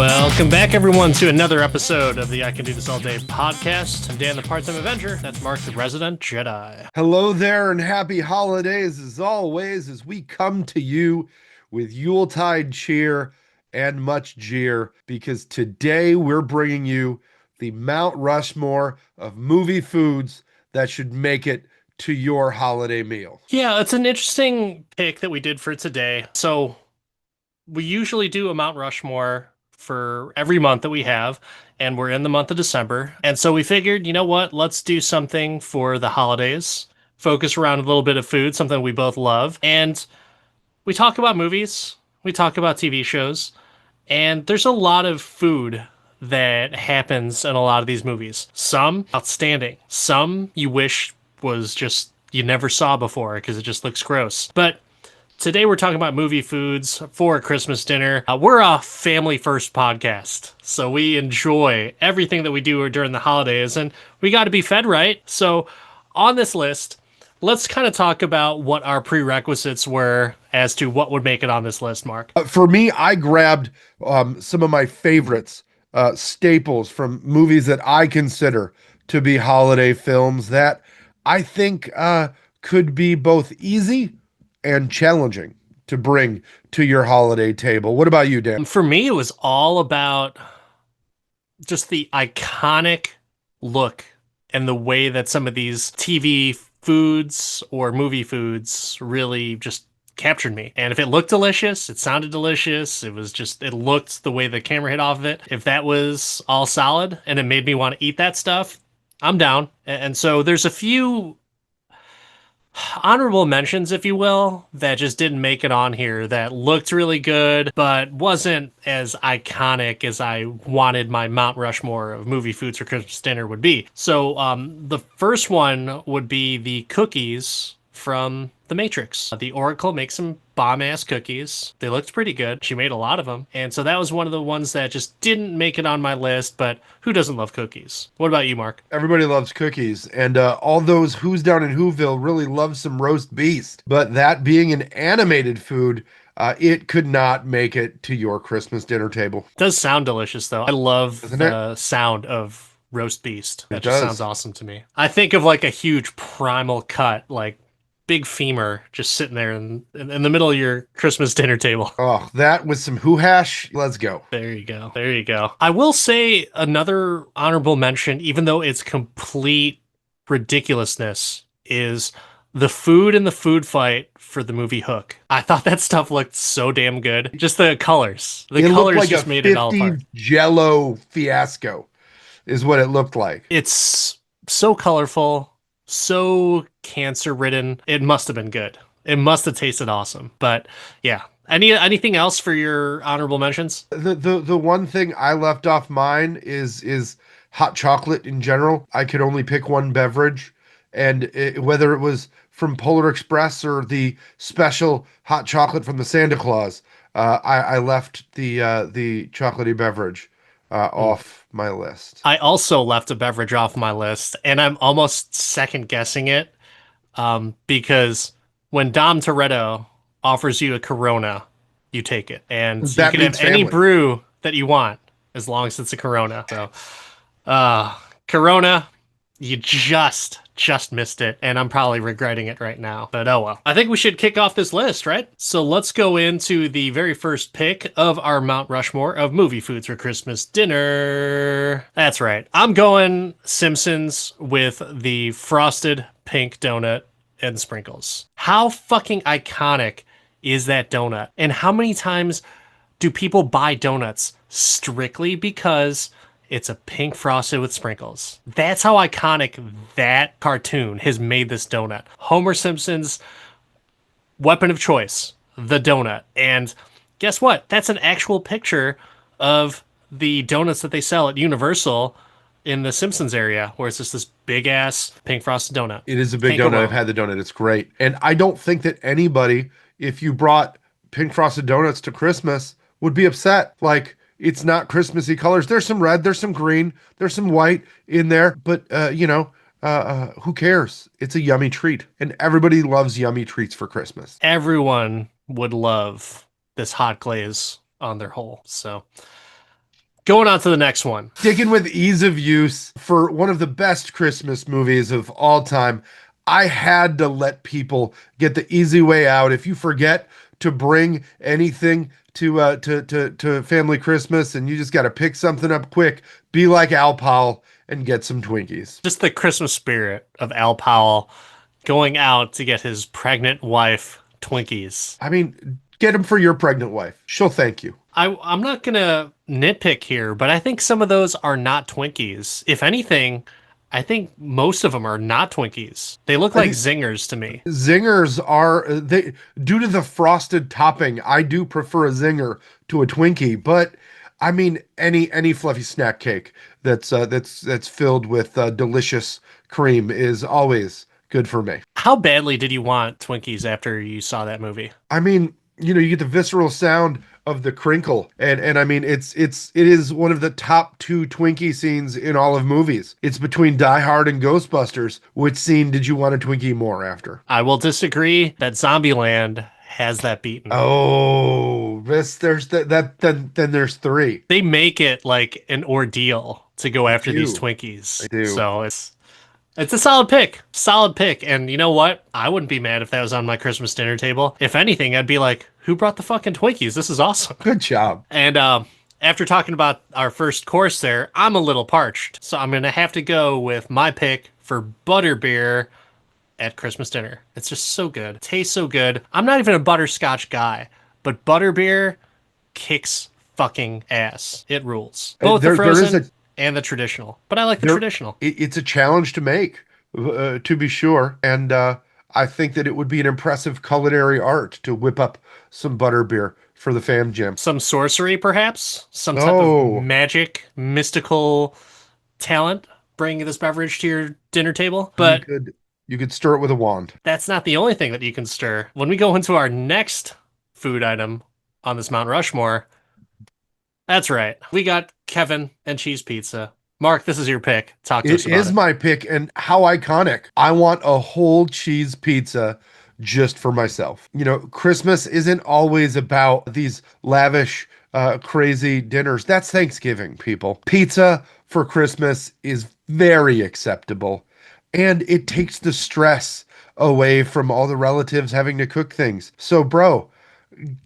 Welcome back, everyone, to another episode of the I Can Do This All Day podcast. I'm Dan, the Part-Time Avenger. That's Mark, the Resident Jedi. Hello there, and happy holidays as always, as we come to you with Yuletide cheer and much jeer, because today we're bringing you the Mount Rushmore of movie foods that should make it to your holiday meal. Yeah, it's an interesting pick that we did for today. So we usually do a Mount Rushmore for every month that we have, and we're in the month of December. And so we figured, you know what, let's do something for the holidays, focus around a little bit of food, something we both love. And we talk about movies, we talk about TV shows, and there's a lot of food that happens in a lot of these movies. Some outstanding, some you wish was just you never saw before because it just looks gross. But today we're talking about movie foods for a Christmas dinner. We're a family first podcast, so we enjoy everything that we do during the holidays, and we got to be fed right. So on this list, let's kind of talk about what our prerequisites were as to what would make it on this list, Mark. For me, I grabbed some of my favorites, staples from movies that I consider to be holiday films that I think could be both easy and challenging to bring to your holiday table. What about you, Dan? For me, it was all about just the iconic look and the way that some of these TV foods or movie foods really just captured me. And if it looked delicious, it sounded delicious, it looked the way the camera hit off of it. If that was all solid and it made me want to eat that stuff, I'm down. And so there's a few honorable mentions, if you will, that just didn't make it on here that looked really good, but wasn't as iconic as I wanted my Mount Rushmore of movie foods for Christmas dinner would be. So the first one would be the cookies from The Matrix. The Oracle makes some bomb-ass cookies. They looked pretty good. She made a lot of them. And so that was one of the ones that just didn't make it on my list, but who doesn't love cookies? What about you, Mark? Everybody loves cookies, and all those who's down in Whoville really love some roast beast. But that being an animated food, it could not make it to your Christmas dinner table. It does sound delicious, though. I love Doesn't the sound of roast beast. That It just does. sounds awesome to me. I think of like a huge primal cut, like big femur just sitting there in the middle of your Christmas dinner table. Oh, that with some hoo hash. Let's go. There you go. There you go. I will say another honorable mention, even though it's complete ridiculousness, is the food in the food fight for the movie Hook. I thought that stuff looked so damn good. Just the colors. The It looked colors like just a made it all 50 apart. Jello fiasco, is what it looked like. It's so colorful, so cancer ridden. It must have been good. It must have tasted awesome. But yeah. Anything else for your honorable mentions? The one thing I left off mine is hot chocolate in general. I could only pick one beverage, and whether it was from Polar Express or the special hot chocolate from the Santa Claus, I left the chocolatey beverage off my list. I also left a beverage off my list, and I'm almost second guessing it because when Dom Toretto offers you a Corona, you take it, and you That can have means any family. brew that you want as long as it's a Corona. So, Corona, you just missed it, and I'm probably regretting it right now. But oh well. I think we should kick off this list, right? So let's go into the very first pick of our Mount Rushmore of movie foods for Christmas dinner. That's right. I'm going Simpsons with the frosted pink donut and sprinkles. How fucking iconic is that donut? And how many times do people buy donuts strictly because it's a pink frosted with sprinkles? That's how iconic that cartoon has made this donut. Homer Simpson's weapon of choice, the donut. And guess what? That's an actual picture of the donuts that they sell at Universal in the Simpsons area, where it's just this big ass pink frosted donut. It is a big Can't go donut. wrong. I've had the donut. It's great. And I don't think that anybody, if you brought pink frosted donuts to Christmas, would be upset. Like, it's not Christmassy colors. There's some red, there's some green, there's some white in there, but who cares? It's a yummy treat, and everybody loves yummy treats for Christmas. Everyone would love this hot glaze on their hole. So Going on to the next one. Sticking with ease of use for one of the best Christmas movies of all time, I had to let people get the easy way out. If you forget to bring anything to family Christmas and you just got to pick something up quick, be like Al Powell and get some Twinkies. Just the Christmas spirit of Al Powell going out to get his pregnant wife Twinkies. I mean, get them for your pregnant wife. She'll thank you. I'm not gonna nitpick here, but I think some of those are not Twinkies. If anything, I think most of them are not Twinkies. They look I like think zingers to me. Zingers are they due to the frosted topping. I do prefer a zinger to a Twinkie, but I mean any fluffy snack cake that's filled with delicious cream is always good for me. How badly did you want Twinkies after you saw that movie? I mean, you get the visceral sound of the crinkle, and I mean it is one of the top two Twinkie scenes in all of movies. It's between Die Hard and Ghostbusters. Which scene did you want a Twinkie more after? I will disagree that Zombieland has that beaten. Oh, this there's then there's three. They make it like an ordeal to go after these do. Twinkies. I do. So it's a solid pick. Solid pick. And you know what? I wouldn't be mad if that was on my Christmas dinner table. If anything, I'd be like, who brought the fucking Twinkies? This is awesome. Good job. And after talking about our first course there, I'm a little parched. So I'm going to have to go with my pick for butterbeer at Christmas dinner. It's just so good. It tastes so good. I'm not even a butterscotch guy, but butterbeer kicks fucking ass. It rules. Both the There is frozen and the traditional. But I like the traditional. it's a challenge to make, to be sure, and I think that it would be an impressive culinary art to whip up some butterbeer for the fam jam. Some sorcery, perhaps? Some type of Oh, magic, mystical talent bringing this beverage to your dinner table. you But could stir it with a wand. that's not the only thing that you can stir. When we go into our next food item on this Mount Rushmore, that's right. We got Kevin and cheese pizza. Mark, this is your pick. Talk to us It about is it. my pick, and how iconic. I want a whole cheese pizza just for myself. Christmas isn't always about these lavish, crazy dinners. That's Thanksgiving, people. Pizza for Christmas is very acceptable, and it takes the stress away from all the relatives having to cook things. So, bro,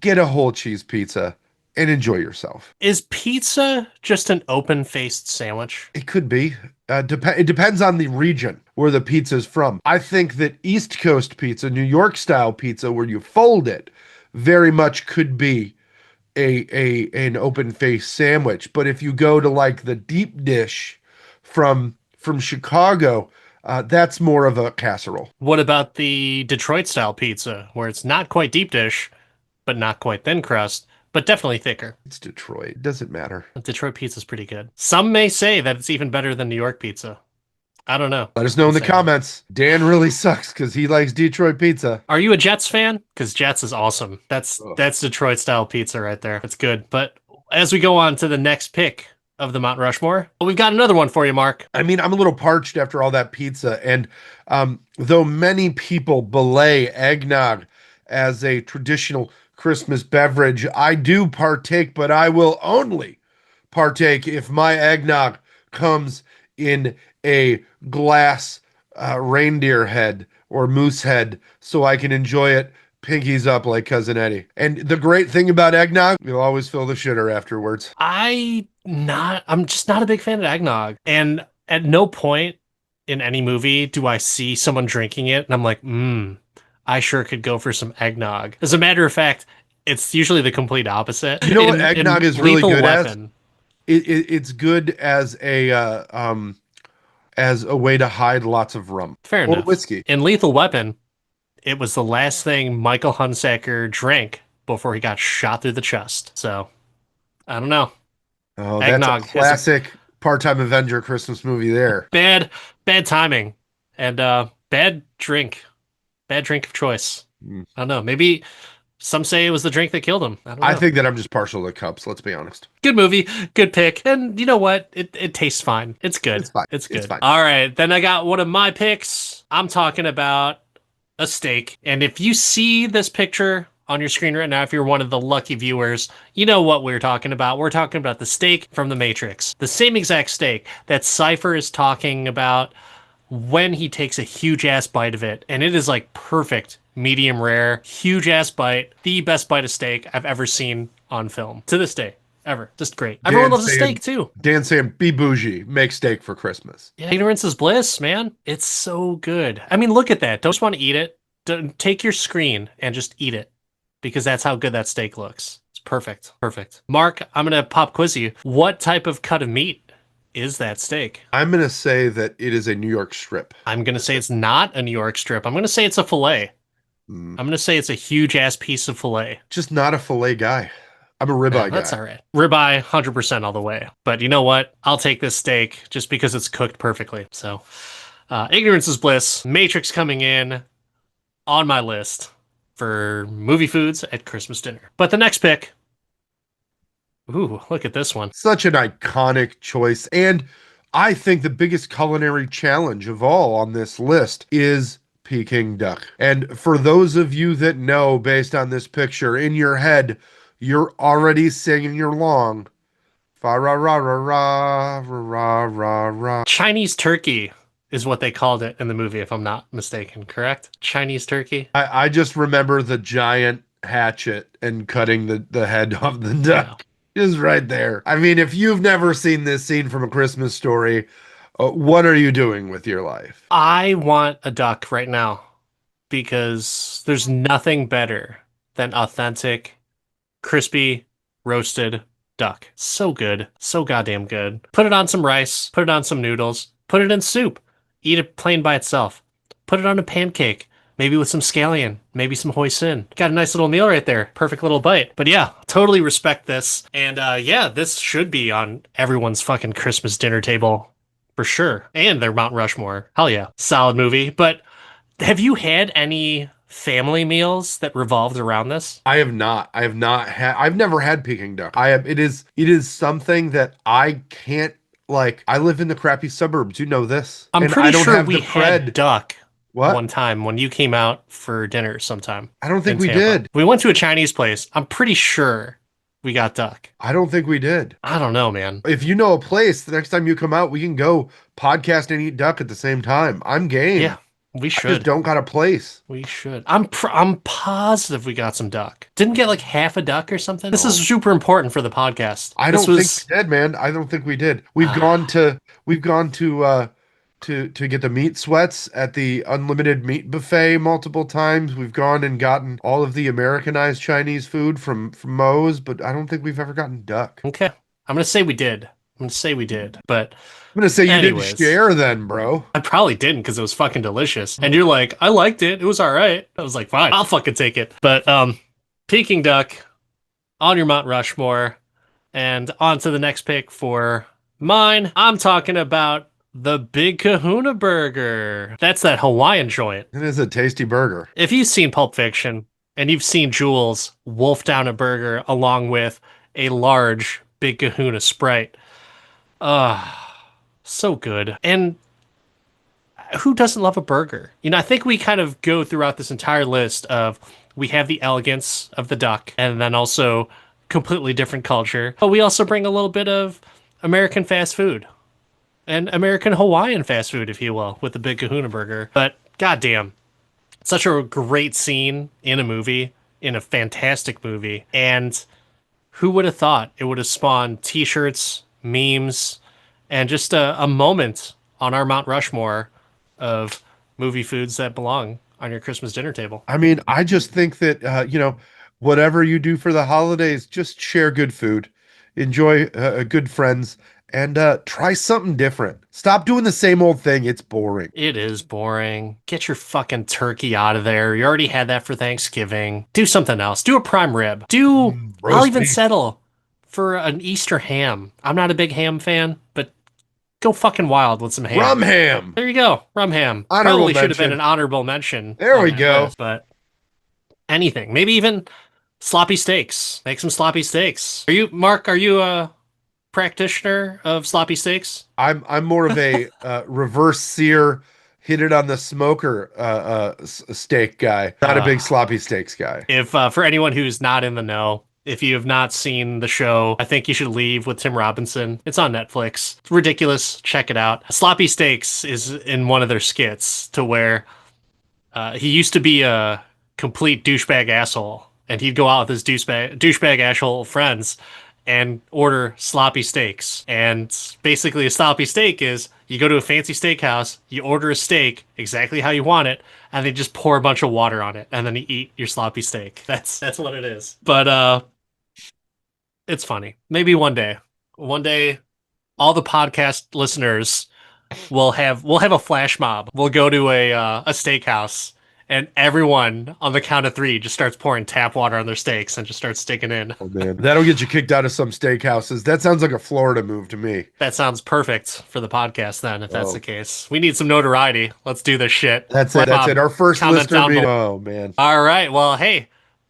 get a whole cheese pizza and enjoy yourself. Is pizza just an open-faced sandwich? It could be. It depends on the region where the pizza's from. I think that East Coast pizza, New York style pizza, where you fold it, very much could be an open face sandwich. But if you go to like the deep dish from Chicago, that's more of a casserole. What about the Detroit style pizza, where it's not quite deep dish, but not quite thin crust, but definitely thicker? It's Detroit. It doesn't matter. Detroit pizza's pretty good. Some may say that it's even better than New York pizza. I don't know. Let us know in the Saying. comments. Dan really sucks because he likes Detroit pizza. Are you a Jets fan? Because Jets is awesome. That's Ugh. Detroit style pizza right there. It's good. But as we go on to the next pick of the Mount Rushmore, we've got another one for you, Mark. I mean, I'm a little parched after all that pizza. And though many people belay eggnog as a traditional Christmas beverage, I do partake, but I will only partake if my eggnog comes in a glass reindeer head or moose head so I can enjoy it pinkies up like Cousin Eddie. And the great thing about eggnog, you'll always feel the shitter afterwards. I'm just not a big fan of eggnog. And at no point in any movie do I see someone drinking it and I'm like, I sure could go for some eggnog. As a matter of fact, it's usually the complete opposite. You know what eggnog is really Lethal good Weapon, it's good as a way to hide lots of rum fair or enough. whiskey. In Lethal Weapon, it was the last thing Michael Hunsaker drank before he got shot through the chest. So, I don't know. Oh, Eggnog that's is a classic Part-Time Avenger Christmas movie there. Bad timing and bad drink of choice. Mm. I don't know. Maybe some say it was the drink that killed him. I don't know. I think that I'm just partial to cups, let's be honest. Good movie, good pick, and you know what? It tastes fine. It's good. It's fine. It's good. It's fine. All right, then I got one of my picks. I'm talking about a steak, and if you see this picture on your screen right now, if you're one of the lucky viewers, you know what we're talking about. We're talking about the steak from the Matrix. The same exact steak that Cypher is talking about when he takes a huge ass bite of it. And it is like perfect, medium rare, huge ass bite. The best bite of steak I've ever seen on film to this day. Ever. Just great. Everyone Dan loves a saying, steak too. Dan saying, be bougie, make steak for Christmas. Yeah, ignorance is bliss, man. It's so good. I mean, look at that. Don't just want to eat it. Don't take your screen and just eat it because that's how good that steak looks. It's perfect. Perfect. Mark, I'm going to pop quiz you. What type of cut of meat is that steak? I'm going to say that it is a New York strip. I'm going to say it's not a New York strip. I'm going to say it's a filet. Mm, I'm going to say it's a huge ass piece of filet. just not a filet guy. I'm a ribeye That's guy. all right. Ribeye, 100% all the way. But you know what? I'll take this steak just because it's cooked perfectly. So, ignorance is bliss. Matrix coming in on my list for movie foods at Christmas dinner. But the next pick, ooh, look at this one. Such an iconic choice. And I think the biggest culinary challenge of all on this list is Peking duck. And for those of you that know, based on this picture, in your head, you're already singing along. Fa ra ra ra ra ra ra ra. Chinese turkey is what they called it in the movie, if I'm not mistaken, correct? Chinese turkey? I just remember the giant hatchet and cutting the head off the Yeah. duck is right there. I mean, if you've never seen this scene from A Christmas Story, what are you doing with your life? I want a duck right now because there's nothing better than authentic, crispy, roasted duck. So good. So goddamn good. Put it on some rice, put it on some noodles, put it in soup. Eat it plain by itself. Put it on a pancake, maybe with some scallion, maybe some hoisin. Got a nice little meal right there. Perfect little bite. But yeah, totally respect this. And yeah, this should be on everyone's fucking Christmas dinner table for sure. And their Mount Rushmore. Hell yeah. Solid movie. But have you had any family meals that revolved around this? I have not. I have not had. I've never had Peking duck. I have. It is. It is something that I can't like. I live in the crappy suburbs. You know this, I'm and I pretty don't sure have we the had cred. duck What? one time when you came out for dinner sometime I don't think in we Tampa. did. We went to a Chinese place. I'm pretty sure we got duck. I don't think we did. I don't know, man. If you know a place, the next time you come out, we can go podcast and eat duck at the same time. I'm game. Yeah, we I just should. don't got a place. We should. I'm positive we got some duck. Didn't get like half a duck or something. This is super important for the podcast. I This don't was think we did, man. I don't think we did. We've gone to get the meat sweats at the unlimited meat buffet multiple times. We've gone and gotten all of the Americanized Chinese food from Moe's, but I don't think we've ever gotten duck. okay. I'm gonna say we did. I'm gonna say we did. But I'm gonna say you anyways, didn't share then, bro. I probably didn't because it was fucking delicious. And you're like, I liked it. It was all right. I was like, fine, I'll fucking take it. But Peking duck on your Mount Rushmore, and on to the next pick for mine. I'm talking about the Big Kahuna Burger. That's that Hawaiian joint. It is a tasty burger. If you've seen Pulp Fiction and you've seen Jules wolf down a burger along with a large Big Kahuna Sprite, so good. And who doesn't love a burger? You know, I think we kind of go throughout this entire list of we have the elegance of the duck and then also completely different culture. But we also bring a little bit of American fast food and American Hawaiian fast food, if you will, with the Big Kahuna Burger. But goddamn, such a great scene in a movie, in a fantastic movie. And who would have thought it would have spawned t-shirts, memes, and just a moment on our Mount Rushmore of movie foods that belong on your Christmas dinner table. I mean, I just think that whatever you do for the holidays, just share good food, enjoy good friends, and try something different. Stop doing the same old thing. It's boring. It is boring. Get your fucking turkey out of there. You already had that for Thanksgiving. Do something else. Do a prime rib. I'll roast even beef. settle for an Easter ham. I'm not a big ham fan, but go fucking wild with some ham. Rum ham. There you go. Rum ham. Honorable Probably should have been mention. an honorable mention. There on we that go. list, but anything. Maybe even sloppy steaks. Make some sloppy steaks. Mark, are you a practitioner of sloppy steaks? I'm more of a reverse sear hit it on the smoker steak guy. Not a big sloppy steaks guy. If for anyone who's not in the know, if you have not seen the show, I think you should leave with Tim Robinson. It's on Netflix. It's ridiculous. Check it out. Sloppy Steaks is in one of their skits to where he used to be a complete douchebag asshole, and he'd go out with his douchebag asshole friends and order sloppy steaks. And basically, a sloppy steak is you go to a fancy steakhouse, you order a steak exactly how you want it, and they just pour a bunch of water on it, and then you eat your sloppy steak. That's what it is. But it's funny. Maybe one day, all the podcast listeners we'll have a flash mob. We'll go to a steakhouse, and everyone on the count of 3 just starts pouring tap water on their steaks and just starts sticking in. Oh man, that'll get you kicked out of some steakhouses. That sounds like a Florida move to me. That sounds perfect for the podcast then, if that's the case. We need some notoriety. Let's do this shit. That's it. That's it. Our first Comment listener down being. below. Oh man. All right. Well, hey,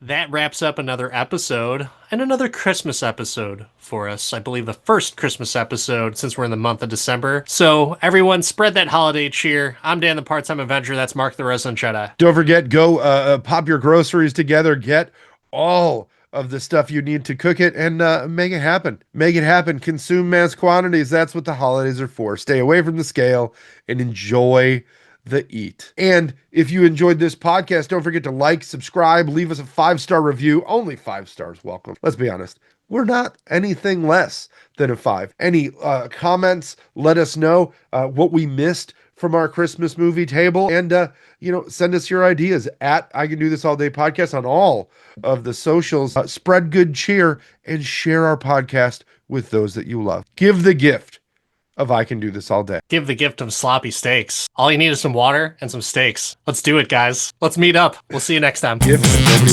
that wraps up another episode and another Christmas episode for us. I believe the first Christmas episode since we're in the month of December. So everyone spread that holiday cheer. I'm Dan, the Part-Time Avenger. That's Mark, the Resident Jedi. Don't forget, go pop your groceries together. Get all of the stuff you need to cook it and make it happen. Make it happen. Consume mass quantities. That's what the holidays are for. Stay away from the scale and enjoy the eat. And if you enjoyed this podcast, don't forget to like, subscribe, leave us a 5-star review. Only 5 stars welcome. Let's be honest. We're not anything less than a 5. Any comments, let us know what we missed from our Christmas movie table. And, send us your ideas at I Can Do This All Day podcast on all of the socials. Spread good cheer and share our podcast with those that you love. Give the gift of I Can Do This All Day. Give the gift of sloppy steaks. All you need is some water and some steaks. Let's do it, guys. Let's meet up. We'll see you next time. Gift that nobody